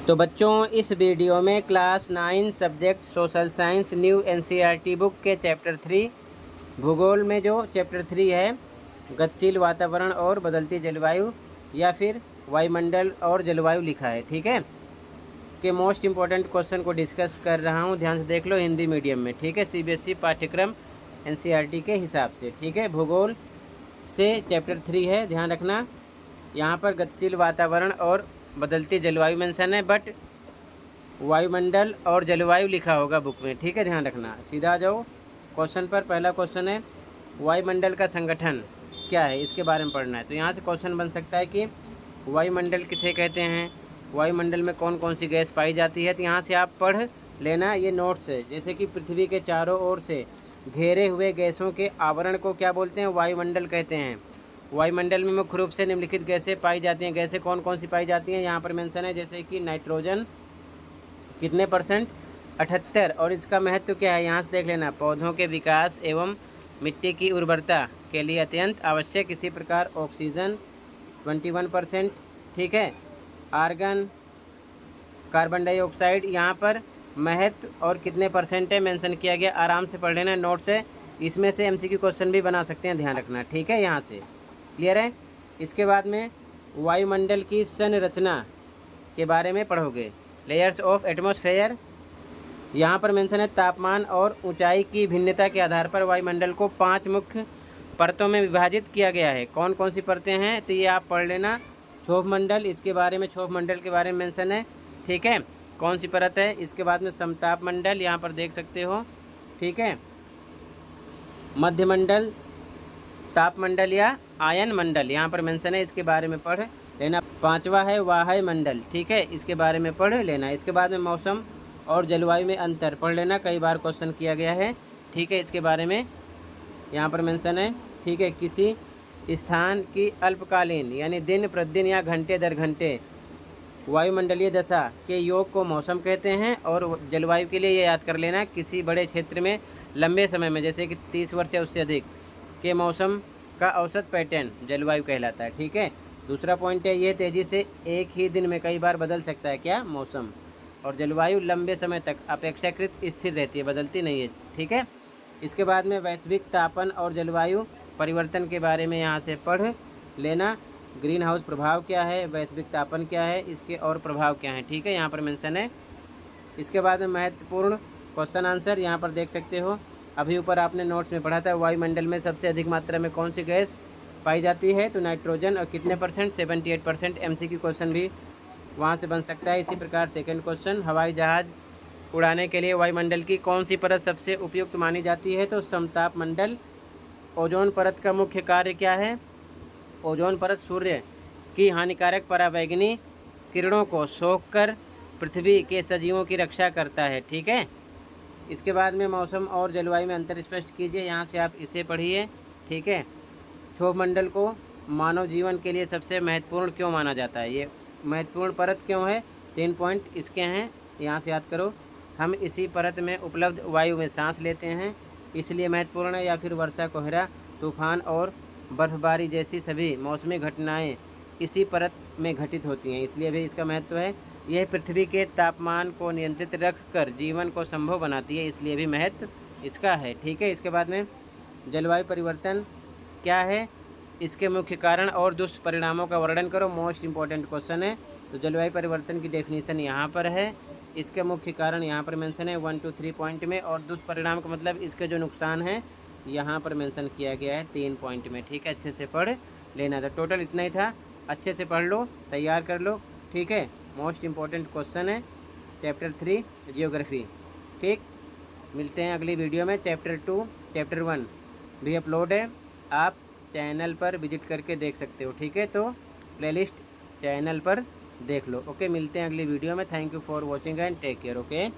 तो बच्चों इस वीडियो में class 9 subject social science new NCERT book के चैप्टर 3 भूगोल में जो चैप्टर 3 है गतिशील वातावरण और बदलती जलवायु या फिर वायुमंडल और जलवायु लिखा है, ठीक है, के मोस्ट इम्पॉर्टेंट क्वेश्चन को डिस्कस कर रहा हूँ। ध्यान से देख लो, हिंदी मीडियम में, ठीक है, सीबीएसई पाठ्यक्रम एनसीईआरटी के हिसाब से, ठीक है। भूगोल से चैप्टर 3 है, ध्यान रखना। यहाँ पर गतिशील वातावरण और बदलती जलवायु मेंशन है, बट वायुमंडल और जलवायु लिखा होगा बुक में, ठीक है, ध्यान रखना। सीधा आ जाओ क्वेश्चन पर। पहला क्वेश्चन है वायुमंडल का संगठन क्या है, इसके बारे में पढ़ना है। तो यहाँ से क्वेश्चन बन सकता है कि वायुमंडल किसे कहते हैं, वायुमंडल में कौन कौन सी गैस पाई जाती है। तो यहाँ से आप पढ़ लेना, ये नोट्स है। जैसे कि पृथ्वी के चारों ओर से घेरे हुए गैसों के आवरण को क्या बोलते हैं, वायुमंडल कहते हैं। वायुमंडल में मुख्य रूप से निम्नलिखित गैसें पाई जाती हैं। गैसें कौन कौन सी पाई जाती हैं यहाँ पर मेंशन है, जैसे कि नाइट्रोजन कितने परसेंट, 78। और इसका महत्व क्या है यहाँ से देख लेना, पौधों के विकास एवं मिट्टी की उर्वरता के लिए अत्यंत आवश्यक। इसी प्रकार ऑक्सीजन 21%, ठीक है। आर्गन, कार्बन डाइऑक्साइड यहाँ पर महत्व और कितने परसेंट है मेंशन किया गया, आराम से पढ़ लेना, नोट्स है। इसमें से एमसीक्यू क्वेश्चन भी बना सकते हैं, ध्यान रखना, ठीक है। यहाँ से क्लियर है। इसके बाद में वायुमंडल की संरचना के बारे में पढ़ोगे, लेयर्स ऑफ एटमॉस्फेयर। यहाँ पर मेंशन है तापमान और ऊंचाई की भिन्नता के आधार पर वायुमंडल को 5 मुख्य परतों में विभाजित किया गया है। कौन कौन सी परतें हैं, तो ये आप पढ़ लेना। क्षोभ मंडल, इसके बारे में, क्षोभ मंडल के बारे में मेंशन है, ठीक है, कौन सी परत है। इसके बाद में समताप मंडल, यहाँ पर देख सकते हो, ठीक है। मध्यमंडल, तापमंडल या आयन मंडल यहाँ पर मेंशन है, इसके बारे में पढ़ लेना। 5वां है वायुमंडल, ठीक है, इसके बारे में पढ़ लेना। इसके बाद में मौसम और जलवायु में अंतर पढ़ लेना, कई बार क्वेश्चन किया गया है, ठीक है, इसके बारे में यहाँ पर मेंशन है, ठीक है। किसी स्थान की अल्पकालीन यानी दिन प्रतिदिन या घंटे दर घंटे वायुमंडलीय दशा के योग को मौसम कहते हैं। और जलवायु के लिए ये याद कर लेना, किसी बड़े क्षेत्र में लंबे समय में, जैसे कि 30 वर्ष या उससे अधिक के मौसम का औसत पैटर्न जलवायु कहलाता है, ठीक है। दूसरा पॉइंट है, ये तेज़ी से एक ही दिन में कई बार बदल सकता है, क्या, मौसम। और जलवायु लंबे समय तक अपेक्षाकृत स्थिर रहती है, बदलती नहीं है, ठीक है। इसके बाद में वैश्विक तापन और जलवायु परिवर्तन के बारे में यहाँ से पढ़ लेना। ग्रीन हाउस प्रभाव क्या है, वैश्विक तापन क्या है, इसके और प्रभाव क्या हैं, ठीक है, यहाँ पर मेंशन है। इसके बाद में महत्वपूर्ण क्वेश्चन आंसर यहाँ पर देख सकते हो। अभी ऊपर आपने नोट्स में पढ़ा था, वायुमंडल में सबसे अधिक मात्रा में कौन सी गैस पाई जाती है, तो नाइट्रोजन, और कितने परसेंट, 78%। एमसीक्यू क्वेश्चन भी वहाँ से बन सकता है। इसी प्रकार सेकंड क्वेश्चन, हवाई जहाज़ उड़ाने के लिए वायुमंडल की कौन सी परत सबसे उपयुक्त मानी जाती है, तो समताप मंडल। ओजोन परत का मुख्य कार्य क्या है, ओजोन परत सूर्य की हानिकारक पराबैंगनी किरणों को सोखकर पृथ्वी के सजीवों की रक्षा करता है, ठीक है। इसके बाद में मौसम और जलवायु में अंतर स्पष्ट कीजिए, यहाँ से आप इसे पढ़िए, ठीक है। क्षोभ मंडल को मानव जीवन के लिए सबसे महत्वपूर्ण क्यों माना जाता है, ये महत्वपूर्ण परत क्यों है, 3 पॉइंट इसके हैं, यहाँ से याद करो। हम इसी परत में उपलब्ध वायु में सांस लेते हैं, इसलिए महत्वपूर्ण है। या फिर वर्षा, कोहरा, तूफान और बर्फबारी जैसी सभी मौसमी घटनाएं इसी परत में घटित होती हैं, इसलिए भी इसका महत्व है। यह पृथ्वी के तापमान को नियंत्रित रखकर जीवन को संभव बनाती है, इसलिए भी महत्व इसका है, ठीक है। इसके बाद में जलवायु परिवर्तन क्या है, इसके मुख्य कारण और दुष्परिणामों का वर्णन करो, मोस्ट इम्पॉर्टेंट क्वेश्चन है। तो जलवायु परिवर्तन की डेफिनेशन यहाँ पर है, इसके मुख्य कारण यहाँ पर मेंशन है 1 to 3 पॉइंट में, और दुष्परिणाम का मतलब इसके जो नुकसान है यहाँ पर मेंशन किया गया है 3 पॉइंट में, ठीक है। अच्छे से पढ़ लेना था, टोटल इतना ही था, अच्छे से पढ़ लो, तैयार कर लो, ठीक है। मोस्ट इम्पॉर्टेंट क्वेश्चन है चैप्टर 3 जियोग्राफी, ठीक। मिलते हैं अगली वीडियो में। चैप्टर 2 चैप्टर 1 भी अपलोड है, आप चैनल पर विजिट करके देख सकते हो, ठीक है। तो प्लेलिस्ट चैनल पर देख लो, ओके। मिलते हैं अगली वीडियो में। Thank you for watching and take care, okay.